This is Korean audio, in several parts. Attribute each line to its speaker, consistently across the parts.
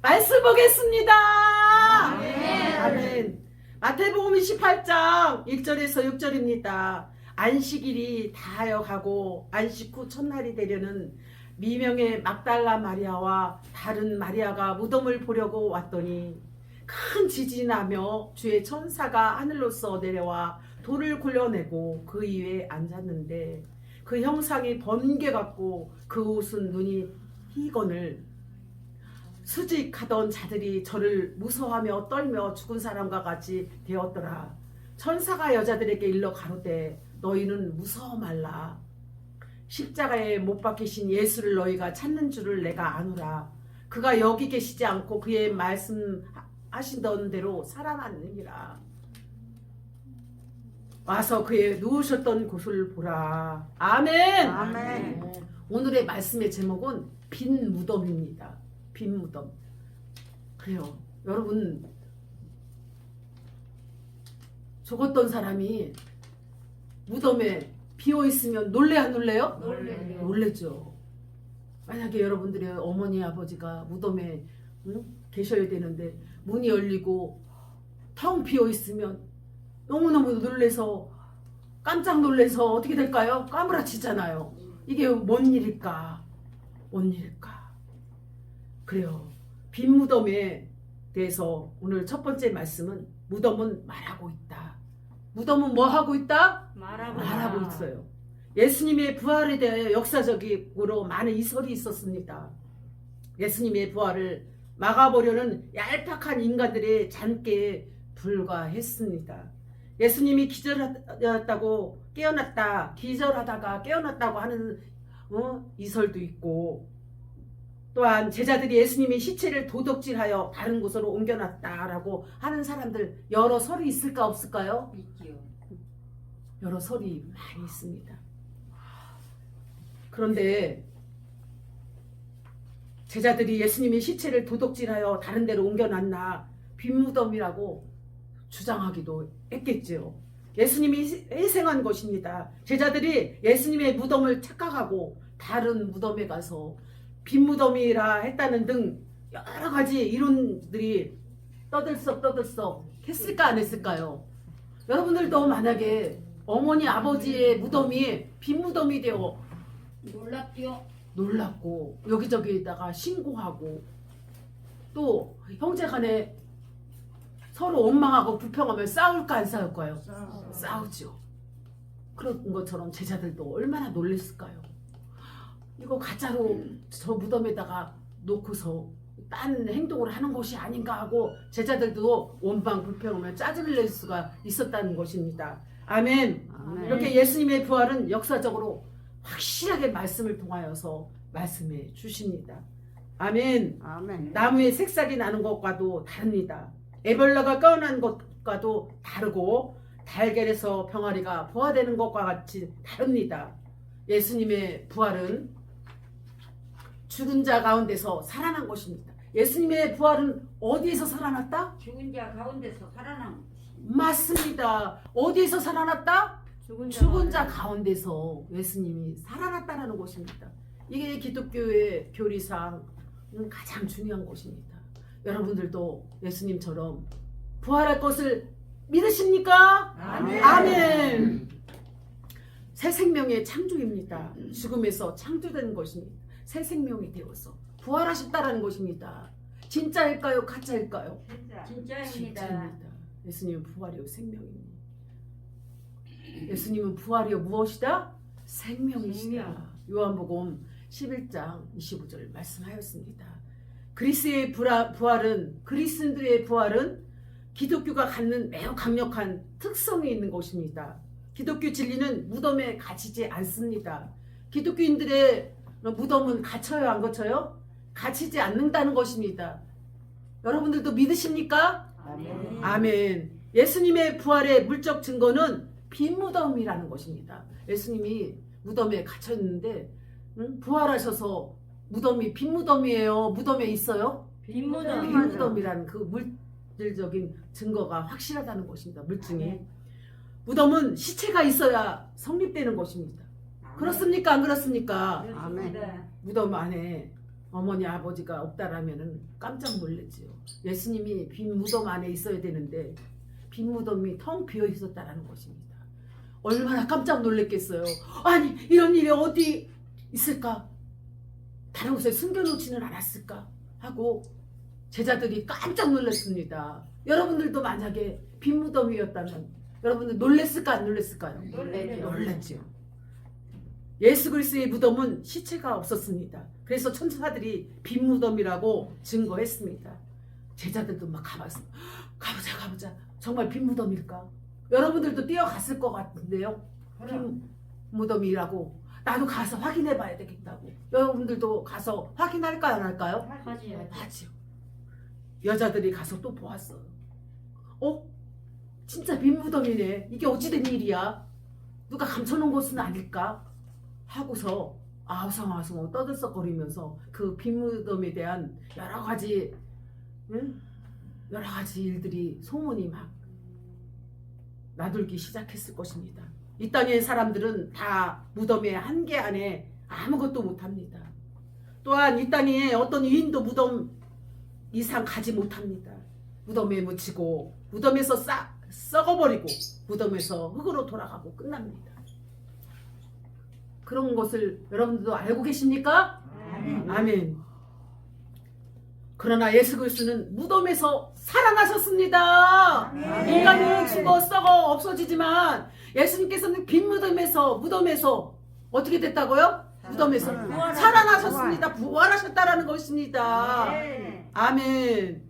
Speaker 1: 말씀 보겠습니다.
Speaker 2: 아멘.
Speaker 1: 아멘. 마태복음 28장 1절에서 6절입니다. 안식일이 다하여가고 안식 후 첫날이 되려는 미명의 막달라 마리아와 다른 마리아가 무덤을 보려고 왔더니 큰 지진이 나며 주의 천사가 하늘로서 내려와 돌을 굴려내고 그 위에 앉았는데 그 형상이 번개 같고 그 옷은 눈이 희거늘 수직하던 자들이 저를 무서워하며 떨며 죽은 사람과 같이 되었더라. 천사가 여자들에게 일러 가로되 너희는 무서워 말라. 십자가에 못 박히신 예수를 너희가 찾는 줄을 내가 아노라. 그가 여기 계시지 않고 그의 말씀하시던 대로 살아났느니라. 와서 그의 누우셨던 곳을 보라. 아멘.
Speaker 2: 아멘.
Speaker 1: 오늘의 말씀의 제목은 빈 무덤입니다. 빈 무덤. 그래요. 여러분, 죽었던 사람이 무덤에 비어 있으면 놀래 안 놀래요?
Speaker 2: 놀래요.
Speaker 1: 놀래죠. 만약에 여러분들의 어머니 아버지가 무덤에 계셔야 되는데 문이 열리고 텅 비어 있으면 너무너무 놀래서 깜짝 놀래서 어떻게 될까요? 까무라치잖아요. 이게 뭔 일일까? 뭔 일일까? 그래요. 빈 무덤에 대해서 오늘 첫 번째 말씀은 무덤은 말하고 있다. 무덤은 뭐 하고 있다? 말하고 있어요. 예수님의 부활에 대하여 역사적으로 많은 이설이 있었습니다. 예수님의 부활을 막아보려는 얄팍한 인간들의 잔꾀에 불과했습니다. 예수님이 기절하다고 깨어났다, 기절하다가 깨어났다고 하는 이설도 있고, 또한 제자들이 예수님의 시체를 도둑질하여 다른 곳으로 옮겨놨다라고 하는 사람들 여러 설이 있을까 없을까요?
Speaker 2: 있지요.
Speaker 1: 여러 설이 많이 있습니다. 그런데 제자들이 예수님의 시체를 도둑질하여 다른 데로 옮겨놨나 빈무덤이라고 주장하기도 했겠지요. 예수님이 회생한 것입니다. 제자들이 예수님의 무덤을 착각하고 다른 무덤에 가서 빈무덤이라 했다는 등 여러 가지 이론들이 떠들썩 했을까 안 했을까요? 여러분들도 만약에 어머니 아버지의 무덤이 빈무덤이 되어
Speaker 2: 놀랍지요.
Speaker 1: 놀랍고 여기저기다가 신고하고 또 형제간에 서로 원망하고 불평하며 싸울까 안 싸울까요? 싸우죠. 그런 것처럼 제자들도 얼마나 놀랬을까요? 이거 가짜로 저 무덤에다가 놓고서 딴 행동을 하는 것이 아닌가 하고 제자들도 원망 불평하며 짜증을 낼 수가 있었다는 것입니다. 아멘.
Speaker 2: 아멘.
Speaker 1: 이렇게 예수님의 부활은 역사적으로 확실하게 말씀을 통하여서 말씀해 주십니다. 아멘.
Speaker 2: 아멘.
Speaker 1: 나무의 색깔이 나는 것과도 다릅니다. 애벌레가 깨어난 것과도 다르고 달걀에서 병아리가 부화되는 것과 같이 다릅니다. 예수님의 부활은 죽은 자 가운데서 살아난 것입니다. 예수님의 부활은 어디에서 살아났다?
Speaker 2: 죽은 자 가운데서 살아난 것이.
Speaker 1: 맞습니다. 어디에서 살아났다? 죽은 자 가운데서 예수님이 살아났다는 것입니다. 이게 기독교의 교리상 가장 중요한 것입니다. 여러분들도 예수님처럼 부활할 것을 믿으십니까?
Speaker 2: 아멘.
Speaker 1: 아멘. 새 생명의 창조입니다. 죽음에서 창조된 것입니다. 새 생명이 되어서 부활하셨다라는 것입니다. 진짜일까요? 가짜일까요?
Speaker 2: 진짜입니다.
Speaker 1: 진짜입니다. 예수님은 부활이요 생명입니다. 예수님은 부활이요 무엇이다? 생명이시다. 요한복음 11장 25절 말씀하였습니다. 그리스도의 부활은 그리스도의 부활은 기독교가 갖는 매우 강력한 특성이 있는 것입니다. 기독교 진리는 무덤에 갇히지 않습니다. 기독교인들의 무덤은 갇혀요, 안 갇혀요? 갇히지 않는다는 것입니다. 여러분들도 믿으십니까?
Speaker 2: 아멘.
Speaker 1: 아멘. 예수님의 부활의 물적 증거는 빈 무덤이라는 것입니다. 예수님이 무덤에 갇혔는데 부활하셔서 무덤이 빈 무덤이에요. 무덤에 있어요?
Speaker 2: 빈 무덤.
Speaker 1: 빈 무덤이라는 그 물질적인 증거가 확실하다는 것입니다. 물증이. 무덤은 시체가 있어야 성립되는 것입니다. 그렇습니까? 안 그렇습니까?
Speaker 2: 아멘.
Speaker 1: 무덤 안에 어머니 아버지가 없다라면은 깜짝 놀랐지요. 예수님이 빈 무덤 안에 있어야 되는데 빈 무덤이 텅 비어 있었다라는 것입니다. 얼마나 깜짝 놀랐겠어요. 아니 이런 일이 어디 있을까? 다른 곳에 숨겨놓지는 않았을까? 하고 제자들이 깜짝 놀랐습니다. 여러분들도 만약에 빈 무덤이었다면 여러분들 놀랬을까 안 놀랬을까요? 놀랐지요. 예수 그리스도의 무덤은 시체가 없었습니다. 그래서 천사들이 빈 무덤이라고 증거했습니다. 제자들도 막 가보자. 정말 빈 무덤일까? 여러분들도 뛰어갔을 것 같은데요. 빈 무덤이라고 나도 가서 확인해 봐야 되겠다고. 여러분들도 가서 확인할까요 안 할까요? 하지요. 여자들이 가서 또 보았어요. 진짜 빈 무덤이네. 이게 어찌된 일이야? 누가 감춰놓은 것은 아닐까? 하고서 아우성아우성 떠들썩거리면서 그 빈 무덤에 대한 여러 가지 일들이 소문이 막 나돌기 시작했을 것입니다. 이 땅의 사람들은 다 무덤의 한계 안에 아무것도 못합니다. 또한 이 땅에 어떤 유인도 무덤 이상 가지 못합니다. 무덤에 묻히고 무덤에서 썩어버리고 무덤에서 흙으로 돌아가고 끝납니다. 그런 것을 여러분들도 알고 계십니까? 아멘. 그러나 예수 그리스도는 무덤에서 살아나셨습니다. 인간은 죽어 썩어 없어지지만 예수님께서는 빈 무덤에서 어떻게 됐다고요? 무덤에서 살아나셨습니다. 부활하셨다라는 것입니다. 아멘.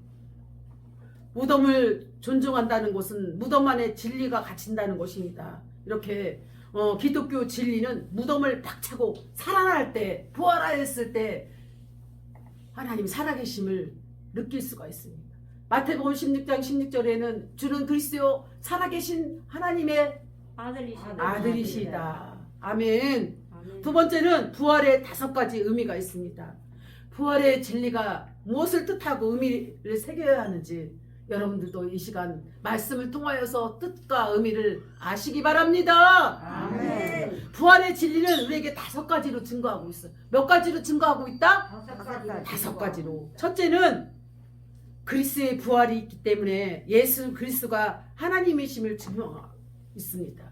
Speaker 1: 무덤을 존중한다는 것은 무덤 안에 진리가 갇힌다는 것입니다. 이렇게 기독교 진리는 무덤을 박차고 살아날 때, 부활하였을 때 하나님 살아계심을 느낄 수가 있습니다. 마태복음 16장 16절에는 주는 그리스도 살아계신 하나님의 아들이시다. 아멘. 두 번째는 부활의 5가지 의미가 있습니다. 부활의 진리가 무엇을 뜻하고 의미를 새겨야 하는지 여러분들도 이 시간 말씀을 통하여서 뜻과 의미를 아시기 바랍니다.
Speaker 2: 아멘.
Speaker 1: 부활의 진리는 우리에게 5가지로 증거하고 있어요. 몇 가지로 증거하고 있다? 5가지로. 첫째는 그리스도의 부활이 있기 때문에 예수 그리스도가 하나님이심을 증명하고 있습니다.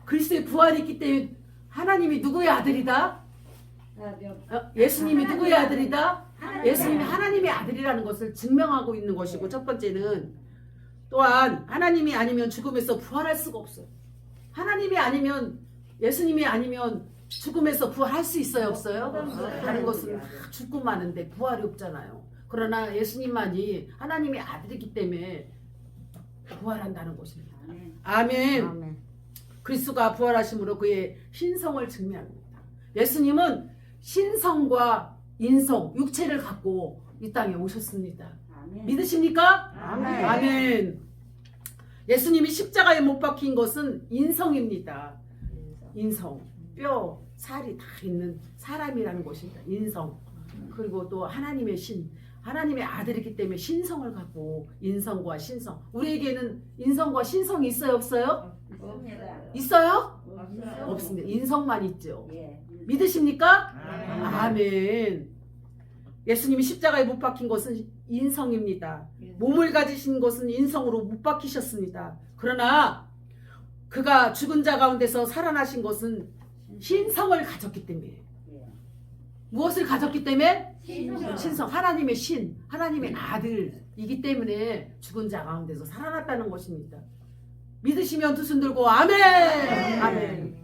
Speaker 1: 그리스도의 부활이 있기 때문에 하나님이 누구의 아들이다? 예수님이 누구의 아들이다? 예수님이 하나님의 아들이라는 것을 증명하고 있는 것이고, 첫 번째는 또한 하나님이 아니면 죽음에서 부활할 수가 없어요. 하나님이 아니면, 예수님이 아니면 죽음에서 부활할 수 있어요 없어요? 다른 것은 다 죽고 마는데 부활이 없잖아요. 그러나 예수님만이 하나님의 아들이기 때문에 부활한다는 것입니다. 아멘. 그리스도가 부활하심으로 그의 신성을 증명합니다. 예수님은 신성과 인성, 육체를 갖고 이 땅에 오셨습니다. 믿으십니까? 아멘. 예수님이 십자가에 못 박힌 것은 인성입니다. 인성, 뼈, 살이 다 있는 사람이라는 것입니다. 인성. 그리고 또 하나님의 신, 하나님의 아들이기 때문에 신성을 갖고 인성과 신성. 우리에게는 인성과 신성이 있어요 없어요? 있어요? 없습니다. 인성만 있죠. 믿으십니까? 아멘. 예수님이 십자가에 못 박힌 것은 인성입니다. 몸을 가지신 것은 인성으로 못 박히셨습니다. 그러나 그가 죽은 자 가운데서 살아나신 것은 신성을 가졌기 때문에. 무엇을 가졌기 때문에? 신성. 하나님의 신, 하나님의 아들이기 때문에 죽은 자 가운데서 살아났다는 것입니다. 믿으시면 두 손 들고 아멘. 아멘.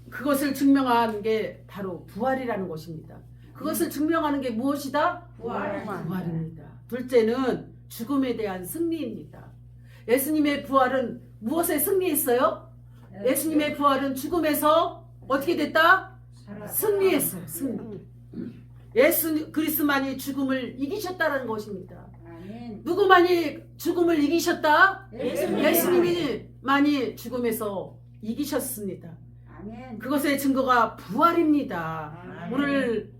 Speaker 1: 그것을 증명한 게 바로 부활이라는 것입니다. 그것을 증명하는 게 무엇이다? 부활입니다. 둘째는 죽음에 대한 승리입니다. 예수님의 부활은 무엇에 승리했어요? 예수님의 부활은 죽음에서 어떻게 됐다? 승리했어요. 승리. 예수 그리스도만이 죽음을 이기셨다는 것입니다. 누구만이 죽음을 이기셨다? 예수님만이 죽음에서 이기셨습니다. 그것의 증거가 부활입니다. 오늘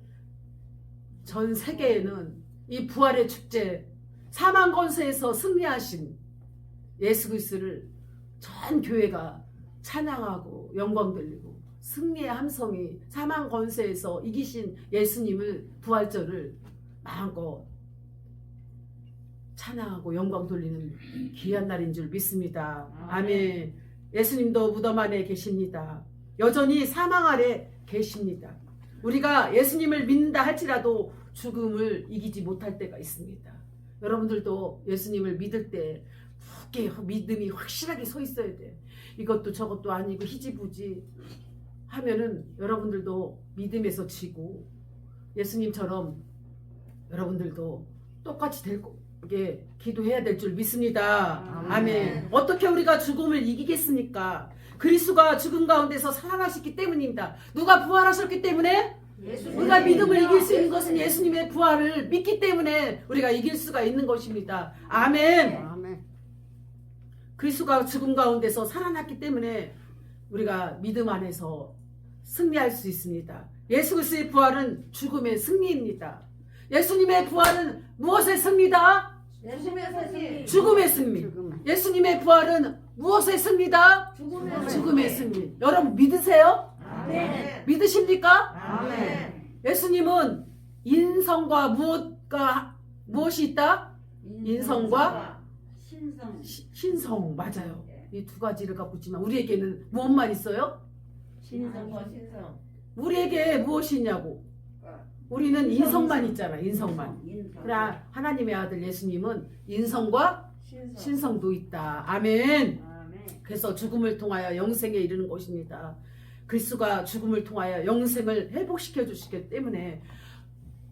Speaker 1: 전 세계에는 이 부활의 축제, 사망 권세에서 승리하신 예수 그리스도를 전 교회가 찬양하고 영광 돌리고 승리의 함성이 사망 권세에서 이기신 예수님을 부활절을 마음껏 찬양하고 영광 돌리는 귀한 날인 줄 믿습니다. 아멘. 예수님도 무덤 안에 계십니다. 여전히 사망 아래 계십니다. 우리가 예수님을 믿는다 할지라도 죽음을 이기지 못할 때가 있습니다. 여러분들도 예수님을 믿을 때 굳게 믿음이 확실하게 서 있어야 돼요. 이것도 저것도 아니고 희지부지 하면은 여러분들도 믿음에서 지고 예수님처럼 여러분들도 똑같이 되게 기도해야 될 줄 믿습니다. 아멘. 어떻게 우리가 죽음을 이기겠습니까? 그리스도가 죽음 가운데서 살아나셨기 때문입니다. 누가 부활하셨기 때문에? 우리가 믿음을 이길 수 있는 것은 예수님의 부활을 믿기 때문에 우리가 이길 수가 있는 것입니다. 아멘.
Speaker 3: 아멘.
Speaker 1: 그리스도가 죽음 가운데서 살아났기 때문에 우리가 믿음 안에서 승리할 수 있습니다. 예수 그리스도의 부활은 죽음의 승리입니다. 예수님의 부활은 무엇의 승리다? 죽음의 승리.
Speaker 3: 죽음의.
Speaker 1: 예수님의 부활은 무엇의 승리다? 죽음의 승리. 여러분 믿으세요?
Speaker 2: 아멘.
Speaker 1: 믿으십니까?
Speaker 2: 아멘.
Speaker 1: 예수님은 인성과 무엇이 있다? 인성과
Speaker 2: 신성.
Speaker 1: 신성. 맞아요. 이 두 가지를 갖고 있지만 우리에게는 무엇만 있어요?
Speaker 2: 신성과 신성.
Speaker 1: 우리에게 무엇이 있냐고. 우리는 인성만 있잖아. 인성만.
Speaker 2: 인성.
Speaker 1: 그러나 하나님의 아들 예수님은 인성과 신성도 있다. 아멘.
Speaker 2: 아멘.
Speaker 1: 그래서 죽음을 통하여 영생에 이르는 것입니다. 그리스도가 죽음을 통하여 영생을 회복시켜 주시기 때문에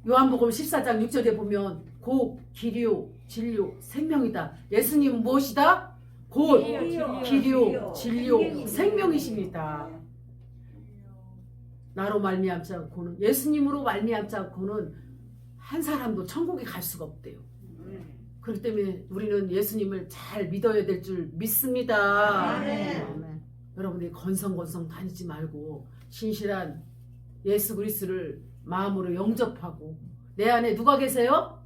Speaker 1: 요한복음 14장 6절에 보면 곧 길이요 진리요 생명이다. 예수님은 무엇이다? 곧 길이요 진리요 생명이십니다. 나로 말미암지 않고는 예수님으로 말미암지 않고는 한 사람도 천국에 갈 수가 없대요. 그렇기 때문에 우리는 예수님을 잘 믿어야 될 줄 믿습니다.
Speaker 3: 아멘.
Speaker 1: 여러분들이 건성건성 다니지 말고 신실한 예수 그리스도를 마음으로 영접하고 내 안에 누가 계세요?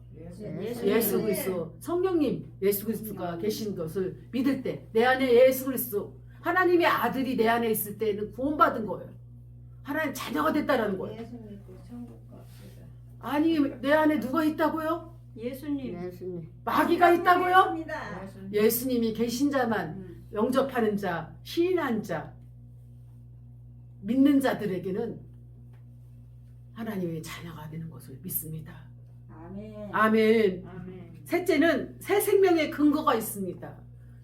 Speaker 1: 예수 그리스도 성령님 예수 그리스도가 계신 것을 믿을 때 내 안에 예수 그리스도 하나님의 아들이 내 안에 있을 때는 구원받은 거예요. 하나님 자녀가 됐다라는 거예요. 아니 내 안에 누가 있다고요?
Speaker 2: 예수님.
Speaker 3: 예수님.
Speaker 1: 마귀가 있다고요? 예수님이 계신 자만 영접하는 자, 시인한 자, 믿는 자들에게는 하나님의 자녀가 되는 것을 믿습니다.
Speaker 2: 아멘.
Speaker 1: 아멘.
Speaker 2: 아멘.
Speaker 1: 셋째는 새 생명의 근거가 있습니다.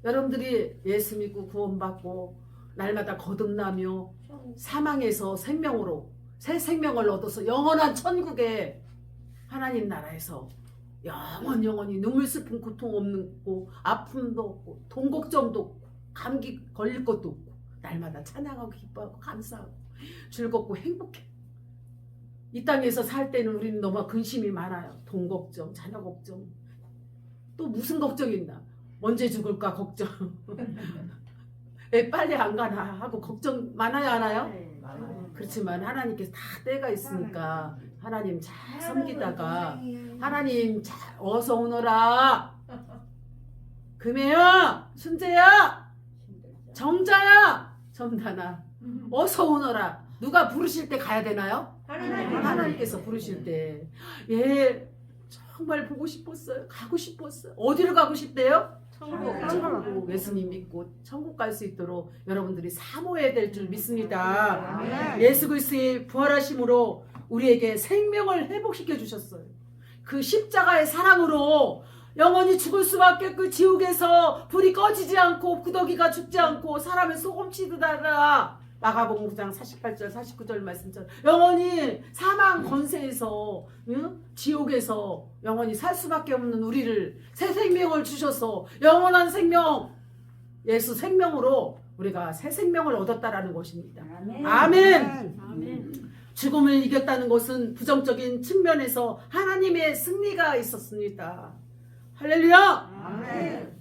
Speaker 1: 여러분들이 예수 믿고 구원받고 날마다 거듭나며 사망에서 생명으로 새 생명을 얻어서 영원한 천국에 하나님 나라에서 영원히 눈물 슬픈 고통 없고 아픔도 없고 돈 걱정도 없고 감기 걸릴 것도 없고 날마다 찬양하고 기뻐하고 감사하고 즐겁고 행복해. 이 땅에서 살 때는 우리는 너무 근심이 많아요. 돈 걱정, 자녀 걱정, 또 무슨 걱정이 있나? 언제 죽을까 걱정. 애 빨리 안 가나 하고 걱정 많아요, 안 하요? 그렇지만 하나님께서 다 때가 있으니까 하나님 잘 섬기다가 하나님 잘 어서 오너라. 금혜야, 순재야, 정자야, 점단아, 어서 오너라. 누가 부르실 때 가야 되나요? 하나님께서 부르실 때. 예, 정말 보고 싶었어요. 가고 싶었어요. 어디로 가고 싶대요? 천국. 예수님 믿고 천국 갈 수 있도록 여러분들이 사모해야 될 줄 믿습니다.
Speaker 3: 아멘.
Speaker 1: 예수 그리스도의 부활하심으로 우리에게 생명을 회복시켜 주셨어요. 그 십자가의 사랑으로 영원히 죽을 수밖에 그 지옥에서 불이 꺼지지 않고 구더기가 죽지 않고 사람을 소금치듯 하라. 마가복음 9장 48절 49절 말씀처럼 영원히 사망 권세에서 지옥에서 영원히 살 수밖에 없는 우리를 새 생명을 주셔서 영원한 생명 예수 생명으로 우리가 새 생명을 얻었다라는 것입니다. 아멘.
Speaker 2: 아멘.
Speaker 1: 죽음을 이겼다는 것은 부정적인 측면에서 하나님의 승리가 있었습니다. 할렐루야.
Speaker 2: 아멘.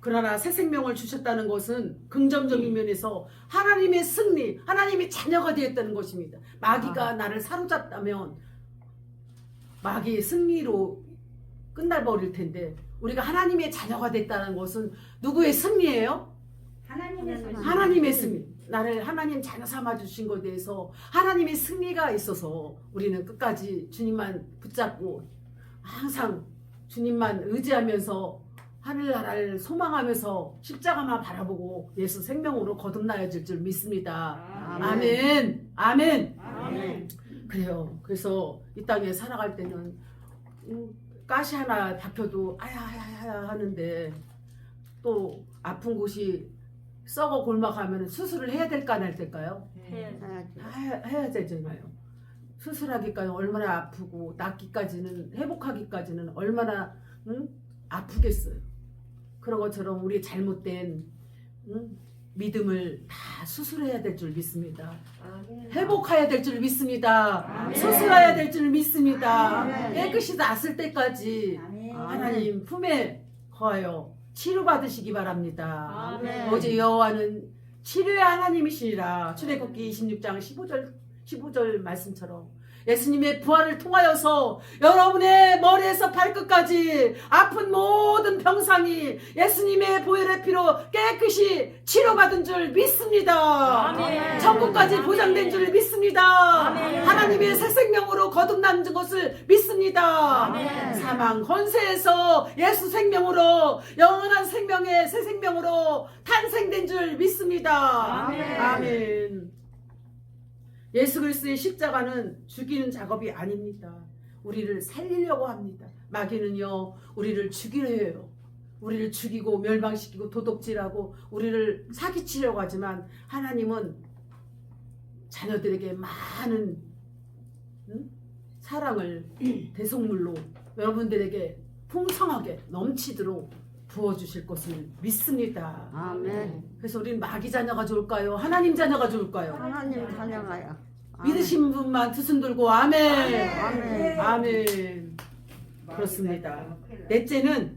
Speaker 1: 그러나 새 생명을 주셨다는 것은 긍정적인 면에서 하나님의 승리, 하나님의 자녀가 되었다는 것입니다. 마귀가 나를 사로잡다면 마귀의 승리로 끝나버릴 텐데 우리가 하나님의 자녀가 됐다는 것은 누구의 승리예요?
Speaker 2: 하나님의 승리.
Speaker 1: 하나님의 승리. 나를 하나님 자녀 삼아 주신 것에 대해서 하나님의 승리가 있어서 우리는 끝까지 주님만 붙잡고 항상 주님만 의지하면서 하늘나라를 소망하면서 십자가만 바라보고 예수 생명으로 거듭나야 줄 믿습니다. 아멘. 아멘.
Speaker 2: 아멘.
Speaker 1: 그래요. 그래서 이 땅에 살아갈 때는 가시 하나 박혀도 아야야야 하는데 또 아픈 곳이 썩어 골막하면 수술을 해야 될까 안 할 될까요? 해야 되잖아요. 수술하기까지 얼마나 아프고 낫기까지는 회복하기까지는 얼마나 아프겠어요. 그런 것처럼 우리 잘못된 믿음을 다 수술해야 될 줄 믿습니다. 회복해야 될 줄 믿습니다. 수술해야 될 줄 믿습니다. 깨끗이 낫을 때까지 하나님 품에 거하여 치료받으시기 바랍니다.
Speaker 2: 아멘.
Speaker 1: 어제 여호와는 치료의 하나님이시니라. 출애굽기 26장 15절 말씀처럼 예수님의 부활을 통하여서 여러분의 머리에서 발끝까지 아픈 모든 병상이 예수님의 보혈의 피로 깨끗이 치료받은 줄 믿습니다.
Speaker 2: 아멘.
Speaker 1: 천국까지 보장된 줄 믿습니다.
Speaker 2: 아멘.
Speaker 1: 하나님의 새 생명으로 거듭난 것을 믿습니다.
Speaker 2: 아멘.
Speaker 1: 사망 권세에서 예수 생명으로 영원한 생명의 새 생명으로 탄생된 줄 믿습니다.
Speaker 2: 아멘.
Speaker 1: 아멘. 예수 그리스도의 십자가는 죽이는 작업이 아닙니다. 우리를 살리려고 합니다. 마귀는요, 우리를 죽이려 해요. 우리를 죽이고 멸망시키고 도둑질하고 우리를 사기치려고 하지만 하나님은 자녀들에게 많은 사랑을 대속물로 여러분들에게 풍성하게 넘치도록 부어주실 것을 믿습니다.
Speaker 3: 아멘.
Speaker 1: 그래서 우리는 마귀 자녀가 좋을까요? 하나님 자녀가 좋을까요?
Speaker 3: 하나님 찬양하여.
Speaker 1: 믿으신 분만 두 손 들고 아멘.
Speaker 3: 아멘.
Speaker 1: 아멘. 그렇습니다. 넷째는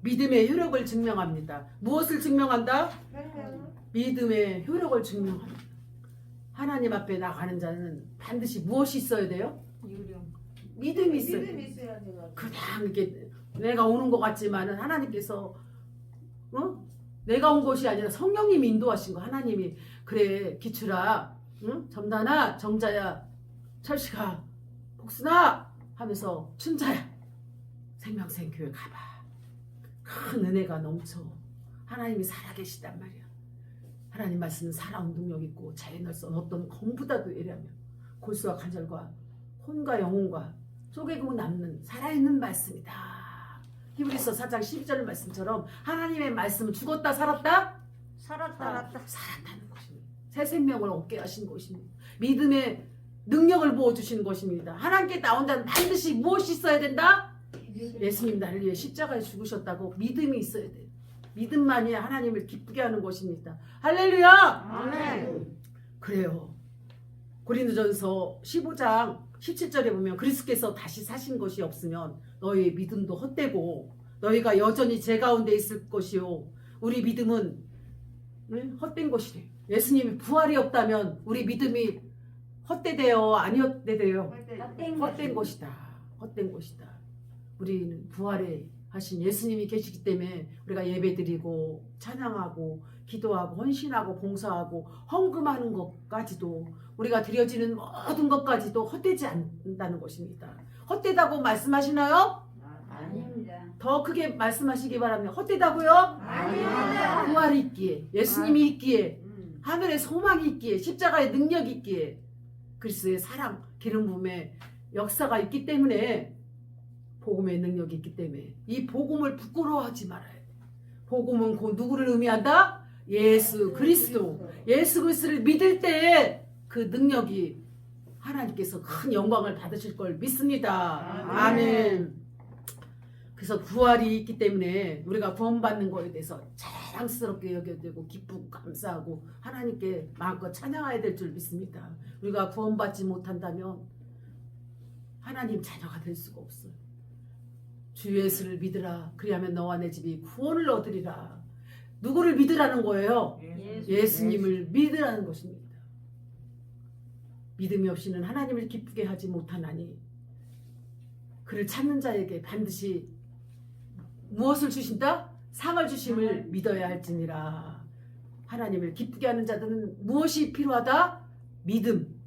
Speaker 1: 믿음의 효력을 증명합니다. 무엇을 증명한다? 믿음의 효력을 증명합니다. 하나님 앞에 나가는 자는 반드시 무엇이 있어야 돼요? 믿음이 있어야 돼요. 그냥 이게 내가 오는 것 같지만은 하나님께서 내가 온 것이 아니라 성령님이 인도하신 거. 하나님이 그래 기출아, 점단아, 정자야, 철시가, 복순아 하면서 춘자야, 생명생교회 가봐. 큰 은혜가 넘쳐. 하나님이 살아계시단 말이야. 하나님 말씀은 살아온 능력 있고 자연을선 어떤 검보다도 예리하며 골수와 간절과 혼과 영혼과 쪼개고 남는 살아있는 말씀이다. 히브리서 4장 12절 말씀처럼 하나님의 말씀은 죽었다 살았다?
Speaker 3: 살았다.
Speaker 1: 살았다는 것입니다. 새 생명을 얻게 하신 것입니다. 믿음의 능력을 부어주시는 것입니다. 하나님께 나온 자는 반드시 무엇이 있어야 된다? 예수님 나를 위해 십자가에 죽으셨다고 믿음이 있어야 돼요. 믿음만이 하나님을 기쁘게 하는 것입니다. 할렐루야!
Speaker 3: 아멘.
Speaker 1: 그래요. 고린도전서 15장 17절에 보면 그리스도께서 다시 사신 것이 없으면 너희의 믿음도 헛되고 너희가 여전히 제 가운데 있을 것이요 우리 믿음은 헛된 것이래. 예수님이 부활이 없다면 우리 믿음이 헛되대요? 아니 헛되대요? 헛된 것이다. 헛된 것이다. 우리는 부활에 하신 예수님이 계시기 때문에 우리가 예배드리고 찬양하고 기도하고 헌신하고 봉사하고 헌금하는 것까지도 우리가 드려지는 모든 것까지도 헛되지 않는다는 것입니다. 헛되다고 말씀하시나요?
Speaker 2: 아닙니다.
Speaker 1: 더 크게 말씀하시기 바랍니다. 헛되다고요?
Speaker 2: 아닙니다.
Speaker 1: 부활이 있기에 예수님이 있기에 하늘의 소망이 있기에 십자가의 능력이 있기에 그리스도의 사랑 기름 부음의 역사가 있기 때문에 복음의 능력이 있기 때문에 이 복음을 부끄러워하지 말아야 돼. 복음은 곧 누구를 의미한다? 예수 그리스도. 예수 그리스도를 믿을 때에 그 능력이 하나님께서 큰 영광을 받으실 걸 믿습니다. 아멘. 그래서 부활이 있기 때문에 우리가 구원받는 것에 대해서 자랑스럽게 여겨야 되고 기쁘고 감사하고 하나님께 마음껏 찬양해야 될 줄 믿습니다. 우리가 구원받지 못한다면 하나님 자녀가 될 수가 없어요. 주 예수를 믿으라. 그리하면 너와 내 집이 구원을 얻으리라. 누구를 믿으라는 거예요? 예수님을 믿으라는 것입니다. 믿음이 없이는 하나님을 기쁘게 하지 못하나니 그를 찾는 자에게 반드시 무엇을 주신다? 상을 주심을 믿어야 할지니라. 하나님을 기쁘게 하는 자들은 무엇이 필요하다? 믿음.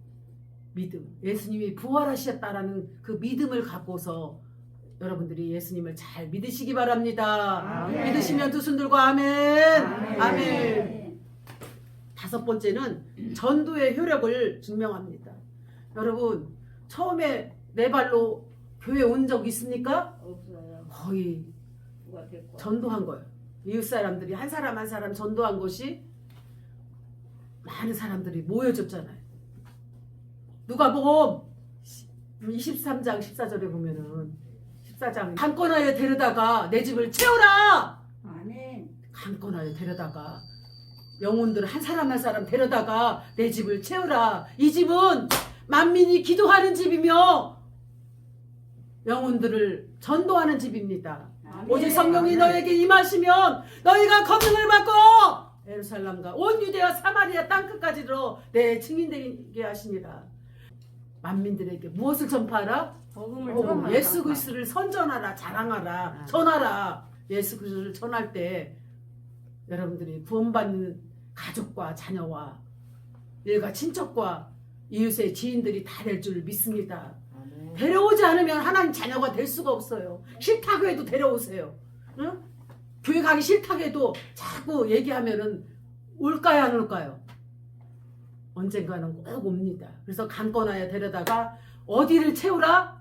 Speaker 1: 예수님이 부활하셨다라는 그 믿음을 갖고서 여러분들이 예수님을 잘 믿으시기 바랍니다.
Speaker 3: 아멘.
Speaker 1: 믿으시면 두 손 들고 아멘.
Speaker 3: 아멘.
Speaker 1: 아멘. 다섯 번째는 전도의 효력을 증명합니다. 여러분 처음에 내 발로 교회 온 적 있습니까?
Speaker 2: 없어요.
Speaker 1: 거의
Speaker 2: 누가 데리고
Speaker 1: 전도한 거예요. 이웃 사람들이 한 사람 한 사람 전도한 것이 많은 사람들이 모여졌잖아요. 누가복음 23장 14절에 보면은 14장 강권하여 데려다가 내 집을 채우라.
Speaker 2: 아멘.
Speaker 1: 강권하여 데려다가 영혼들 한 사람 한 사람 데려다가 내 집을 채우라. 이 집은 만민이 기도하는 집이며 영혼들을 전도하는 집입니다.
Speaker 2: 아멘.
Speaker 1: 오직 성령이
Speaker 3: 아멘.
Speaker 1: 너에게 임하시면 너희가 검증을 받고 예루살렘과 온 유대와 사마리아 땅끝까지로 내 증인되게 하시니라. 만민들에게 무엇을 전파하라?
Speaker 2: 복음을
Speaker 3: 복음을
Speaker 1: 예수
Speaker 3: 전파.
Speaker 1: 그리스도를 선전하라, 자랑하라,
Speaker 3: 아.
Speaker 1: 전하라. 예수 그리스도를 전할 때 여러분들이 구원받는 가족과 자녀와 일가 친척과 이웃의 지인들이 다 될 줄 믿습니다. 데려오지 않으면 하나님 자녀가 될 수가 없어요. 싫다고 해도 데려오세요. 응? 교회 가기 싫다고 해도 자꾸 얘기하면은 올까요 안 올까요? 언젠가는 꼭 옵니다. 그래서 강권하여 데려다가 어디를 채우라?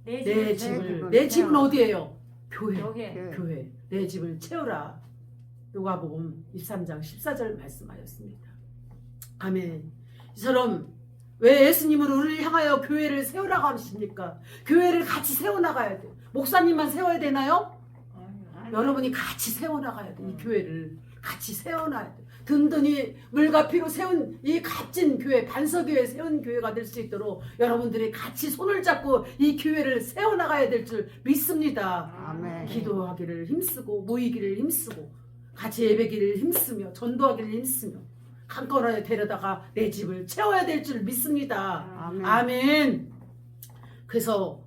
Speaker 1: 내 집을. 내 집은 어디예요? 교회. 교회. 내 집을 채우라. 누가복음 23장 14절 말씀하였습니다. 아멘. 이처럼 왜 예수님은 우리를 향하여 교회를 세우라고 하십니까? 교회를 같이 세워나가야 돼요. 목사님만 세워야 되나요? 여러분이 같이 세워나가야 돼. 이 교회를 같이 세워놔야 돼. 든든히 물과 피로 세운 이 값진 교회, 반석교회 세운 교회가 될 수 있도록 여러분들이 같이 손을 잡고 이 교회를 세워나가야 될 줄 믿습니다.
Speaker 3: 아멘.
Speaker 1: 기도하기를 힘쓰고 모이기를 힘쓰고 같이 예배기를 힘쓰며 전도하기를 힘쓰며 강건하게 데려다가 내 집을 채워야 될 줄 믿습니다.
Speaker 3: 아멘.
Speaker 1: 아멘. 그래서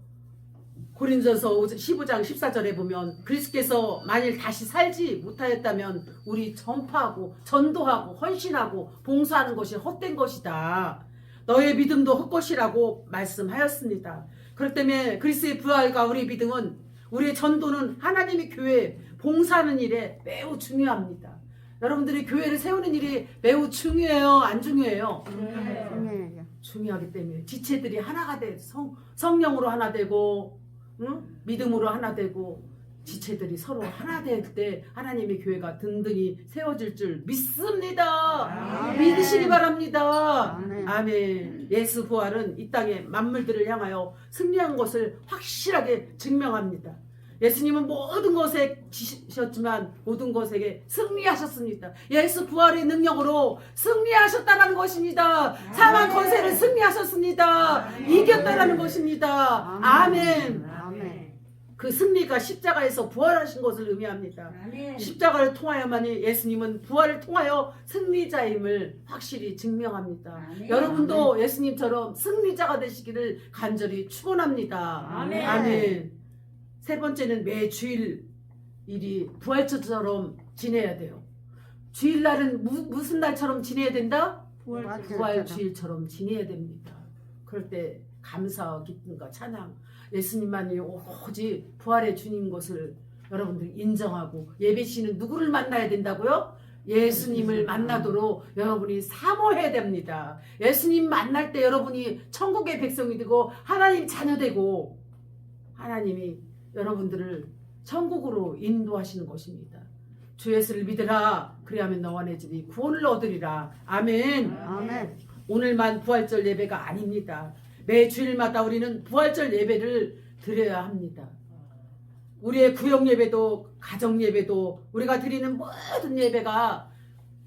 Speaker 1: 고린도서 15장 14절에 보면 그리스도께서 만일 다시 살지 못하였다면 우리 전파하고 전도하고 헌신하고 봉사하는 것이 헛된 것이다. 너의 믿음도 헛것이라고 말씀하였습니다. 그렇기 때문에 그리스도의 부활과 우리의 믿음은 우리의 전도는 하나님의 교회 봉사하는 일에 매우 중요합니다. 여러분들이 교회를 세우는 일이 매우 중요해요? 안 중요해요?
Speaker 3: 중요해요.
Speaker 1: 중요하기 때문에 지체들이 하나가 돼 성령으로 하나 되고 응? 믿음으로 하나 되고 지체들이 서로 하나 될 때 하나님의 교회가 든든히 세워질 줄 믿습니다.
Speaker 2: 아멘.
Speaker 1: 믿으시기 바랍니다.
Speaker 3: 아멘.
Speaker 1: 아멘. 예수 부활은 이 땅의 만물들을 향하여 승리한 것을 확실하게 증명합니다. 예수님은 모든 것에 지셨지만 모든 것에게 승리하셨습니다. 예수 부활의 능력으로 승리하셨다는 것입니다. 사망 권세를 승리하셨습니다. 이겼다라는 것입니다. 아멘.
Speaker 3: 아멘.
Speaker 1: 그 승리가 십자가에서 부활하신 것을 의미합니다.
Speaker 2: 아멘.
Speaker 1: 십자가를 통하여만이 예수님은 부활을 통하여 승리자임을 확실히 증명합니다.
Speaker 2: 아멘.
Speaker 1: 여러분도 예수님처럼 승리자가 되시기를 간절히 축원합니다.
Speaker 2: 아멘.
Speaker 1: 아멘. 세 번째는 매 주일 일이 부활절처럼 지내야 돼요. 주일날은 무슨 날처럼 지내야 된다? 부활주일처럼 지내야 됩니다. 그럴 때 감사와 기쁨과 찬양, 예수님만이 오직 부활의 주님 것을 여러분들이 인정하고 예배시는 누구를 만나야 된다고요? 예수님을 만나도록 여러분이 사모해야 됩니다. 예수님 만날 때 여러분이 천국의 백성이 되고 하나님 자녀 되고 하나님이 여러분들을 천국으로 인도하시는 것입니다. 주 예수를 믿으라. 그리하면 너와 내 집이 구원을 얻으리라. 아멘.
Speaker 3: 아멘.
Speaker 1: 오늘만 부활절 예배가 아닙니다. 매 주일마다 우리는 부활절 예배를 드려야 합니다. 우리의 구역 예배도 가정 예배도 우리가 드리는 모든 예배가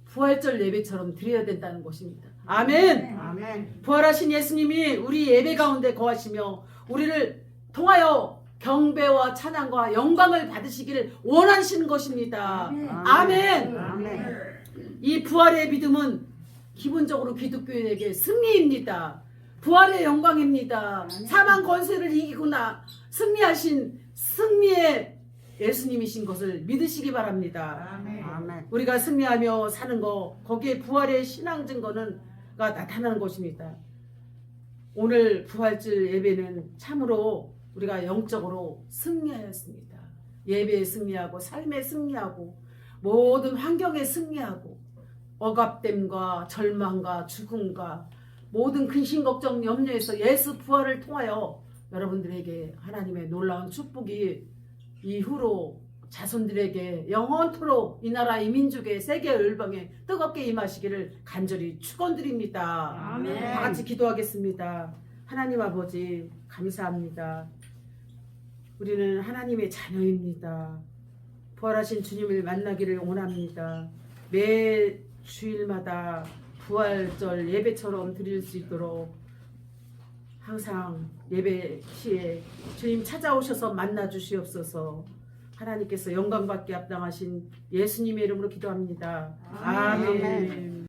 Speaker 1: 부활절 예배처럼 드려야 된다는 것입니다. 아멘.
Speaker 3: 아멘.
Speaker 1: 부활하신 예수님이 우리 예배 가운데 거하시며 우리를 통하여 경배와 찬양과 영광을 받으시기를 원하시는 것입니다. 아멘.
Speaker 3: 아멘.
Speaker 1: 이 부활의 믿음은 기본적으로 기독교인에게 승리입니다. 부활의 영광입니다. 사망 권세를 이기구나 승리하신 승리의 예수님이신 것을 믿으시기 바랍니다.
Speaker 3: 아멘.
Speaker 1: 우리가 승리하며 사는 거 거기에 부활의 신앙 증거가 나타나는 것입니다. 오늘 부활절 예배는 참으로 우리가 영적으로 승리하였습니다. 예배에 승리하고 삶에 승리하고 모든 환경에 승리하고 억압됨과 절망과 죽음과 모든 근심 걱정 염려에서 예수 부활을 통하여 여러분들에게 하나님의 놀라운 축복이 이후로 자손들에게 영원토록 이 나라 이 민족의 세계 열방에 뜨겁게 임하시기를 간절히 축원드립니다.
Speaker 3: 아멘.
Speaker 1: 다 같이 기도하겠습니다. 하나님 아버지 감사합니다. 우리는 하나님의 자녀입니다. 부활하신 주님을 만나기를 원합니다. 매 주일마다 부활절 예배처럼 드릴 수 있도록 항상 예배 시에 주님 찾아오셔서 만나 주시옵소서. 하나님께서 영광받게 합당하신 예수님의 이름으로 기도합니다.
Speaker 3: 아멘.
Speaker 1: 아멘.